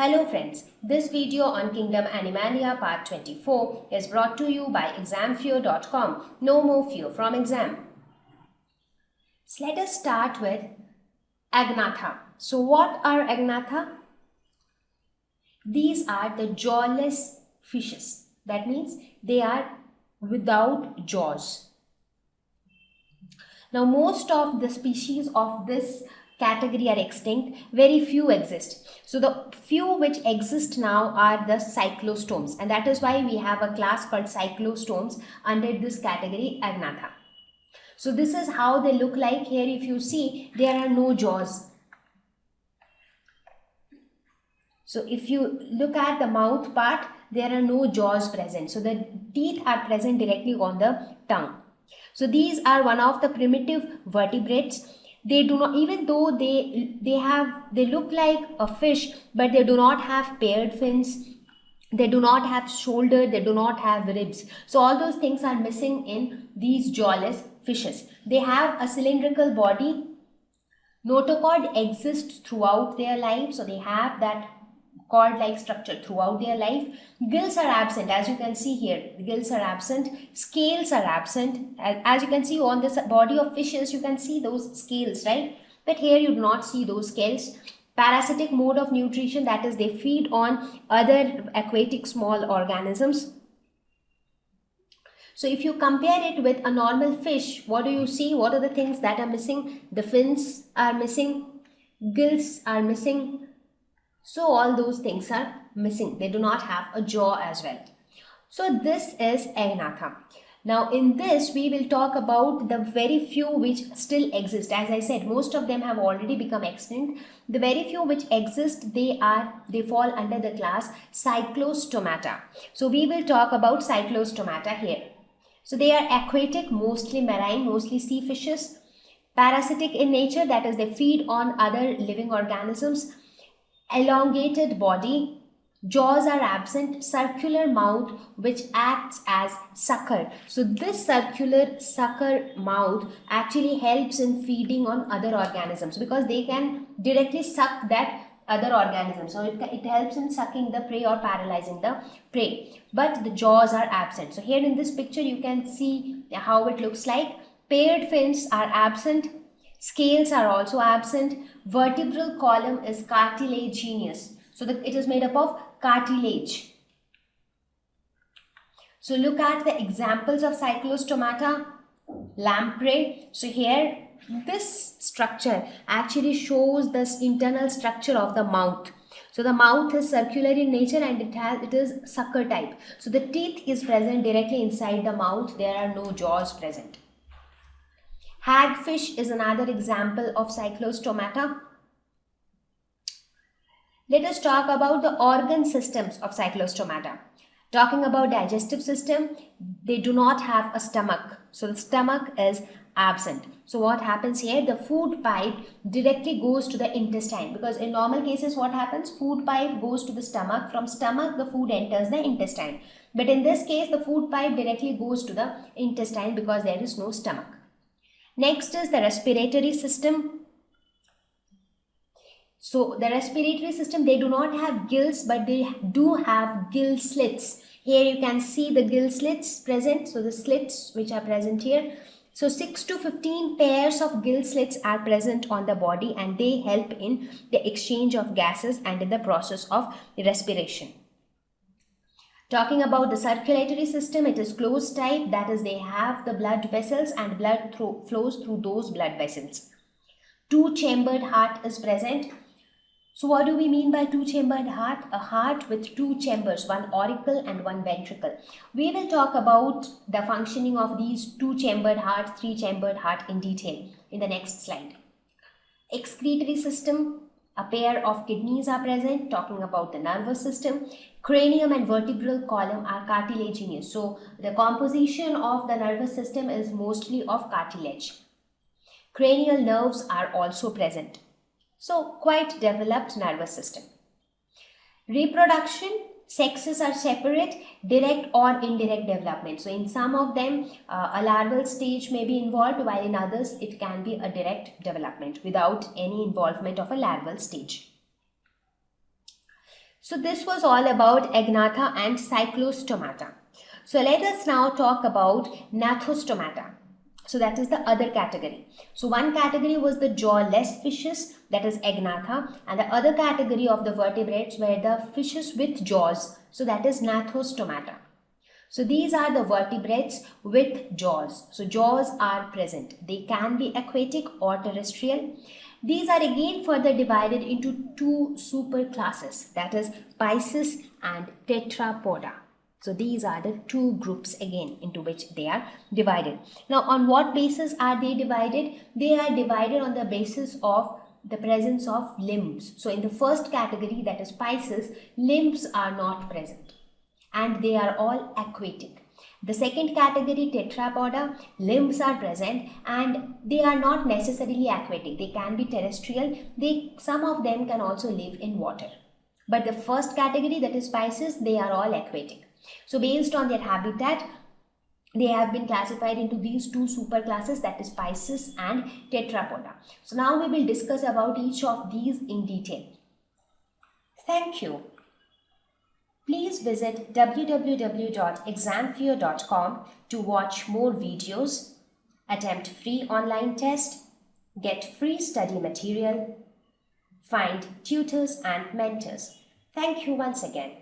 Hello friends, this video on Kingdom Animalia part 24 is brought to you by examfear.com. No more fear from exam. So let us start with Agnatha. So what are Agnatha? These are the jawless fishes. That means they are without jaws. Now most of the species of this category are extinct, very few exist. So the few which exist now are the cyclostomes, and that is why we have a class called cyclostomes under this category Agnatha. So this is how they look like. Here if you see, there are no jaws. So if you look at the mouth part, there are no jaws present. So the teeth are present directly on the tongue. So these are one of the primitive vertebrates. They do not, even though they look like a fish, but they do not have paired fins, they do not have shoulder, they do not have ribs. So all those things are missing in these jawless fishes. They have a cylindrical body. Notochord exists throughout their life, so they have that cord-like structure throughout their life. Gills are absent, as you can see here. The gills are absent. Scales are absent. As you can see on this body of fishes, you can see those scales, right? But here you do not see those scales. Parasitic mode of nutrition, that is, they feed on other aquatic small organisms. So if you compare it with a normal fish, what do you see? What are the things that are missing? The fins are missing. Gills are missing. So all those things are missing. They do not have a jaw as well. So this is Agnatha. Now in this we will talk about the very few which still exist. As I said, most of them have already become extinct. The very few which exist, they fall under the class Cyclostomata. So we will talk about Cyclostomata here. So they are aquatic, mostly marine, mostly sea fishes. Parasitic in nature, that is, they feed on other living organisms. Elongated body, jaws are absent, circular mouth which acts as sucker. So this circular sucker mouth actually helps in feeding on other organisms because they can directly suck that other organism. So it helps in sucking the prey or paralyzing the prey. But the jaws are absent. So here in this picture you can see how it looks like. Paired fins are absent. Scales are also absent. Vertebral column is cartilaginous. So it is made up of cartilage. So look at the examples of Cyclostomata. Lamprey. So here this structure actually shows the internal structure of the mouth. So the mouth is circular in nature and it is sucker type. So the teeth is present directly inside the mouth. There are no jaws present. Hagfish is another example of Cyclostomata. Let us talk about the organ systems of Cyclostomata. Talking about digestive system, they do not have a stomach. So the stomach is absent. So what happens here? The food pipe directly goes to the intestine, because in normal cases what happens? Food pipe goes to the stomach. From stomach the food enters the intestine. But in this case the food pipe directly goes to the intestine because there is no stomach. Next is the respiratory system. So the respiratory system, they do not have gills, but they do have gill slits. Here you can see the gill slits present. So the slits which are present here. So 6 to 15 pairs of gill slits are present on the body and they help in the exchange of gases and in the process of respiration. Talking about the circulatory system, it is closed type, that is, they have the blood vessels and blood flows through those blood vessels. Two-chambered heart is present. So what do we mean by two-chambered heart? A heart with two chambers, one auricle and one ventricle. We will talk about the functioning of these two-chambered heart, three-chambered heart in detail in the next slide. Excretory system, a pair of kidneys are present. Talking about the nervous system, cranium and vertebral column are cartilaginous. So the composition of the nervous system is mostly of cartilage. Cranial nerves are also present. So quite developed nervous system. Reproduction, sexes are separate, direct or indirect development. So in some of them a larval stage may be involved, while in others it can be a direct development without any involvement of a larval stage. So this was all about Agnatha and Cyclostomata. So let us now talk about Gnathostomata. So that is the other category. So one category was the jawless fishes, that is Agnatha, and the other category of the vertebrates were the fishes with jaws, so that is Gnathostomata. So these are the vertebrates with jaws. So jaws are present. They can be aquatic or terrestrial. These are again further divided into two superclasses, that is Pisces and Tetrapoda. So these are the two groups again into which they are divided. Now on what basis are they divided? They are divided on the basis of the presence of limbs. So in the first category, that is Pisces, limbs are not present and they are all aquatic. The second category, Tetrapoda, limbs are present and they are not necessarily aquatic. They can be terrestrial. Some of them can also live in water. But the first category, that is Pisces, they are all aquatic. So based on their habitat, they have been classified into these two superclasses, that is Pisces and Tetrapoda. So now we will discuss about each of these in detail. Thank you. Please visit www.examfear.com to watch more videos, attempt free online test, get free study material, find tutors and mentors. Thank you once again.